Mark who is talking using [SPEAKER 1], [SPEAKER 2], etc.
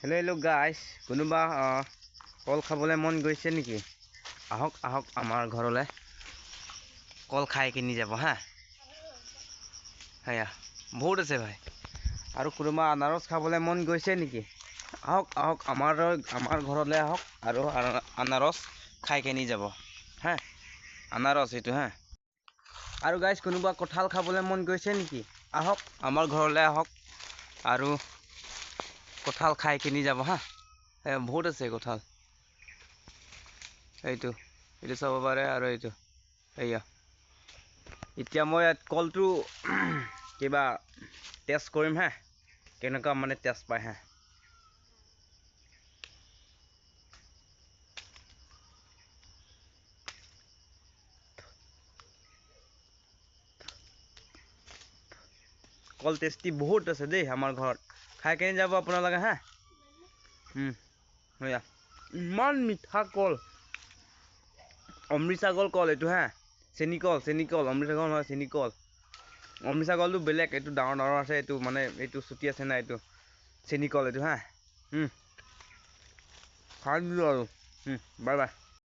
[SPEAKER 1] Hello' hello' গাইছ, কোনোবা কল খাবলৈ মন গৈছে নেকি? আহক আহক আমাৰ ঘৰলৈ, কল খাই কিনি যাব হা। সেয়া বহুত আছে ভাই। আৰু কোনোবা আনাৰস খাবলৈ মন গৈছে নেকি? আহক আহক আমাৰ ঘৰলৈ আহক আৰু আনাৰস খাই কিনি যাব হা। আনাৰস এইটো হা। আৰু গাইছ, কোনোবা কঁঠাল খাবলৈ মন গৈছে নেকি? আহক আমাৰ ঘৰলৈ আহক আৰু কঁঠাল খাই কিনি যাব হা। বহুত আছে কঁঠাল। এইটো চাব পাৰে। আৰু এইটো এয়া, এতিয়া মই ইয়াত কলটো কিবা টেষ্ট কৰিম হা, কেনেকুৱা মানে টেষ্ট পায় হা। কল টেষ্টি বহুত আছে দেই আমাৰ ঘৰত, খাই কিনি যাব আপোনালোকে হা। সেয়া ইমান মিঠা কল, অমৃতসাগৰ কল এইটো হা। চেনী কল অমৃতসাগৰ নহয়, চেনী কল। অমৃতসাগৰটো বেলেগ, এইটো ডাঙৰ ডাঙৰ আছে, এইটো মানে এইটো চুটি আছে না, এইটো চেনী কল এইটো হা। খাই দিলোঁ আৰু বাই বাই।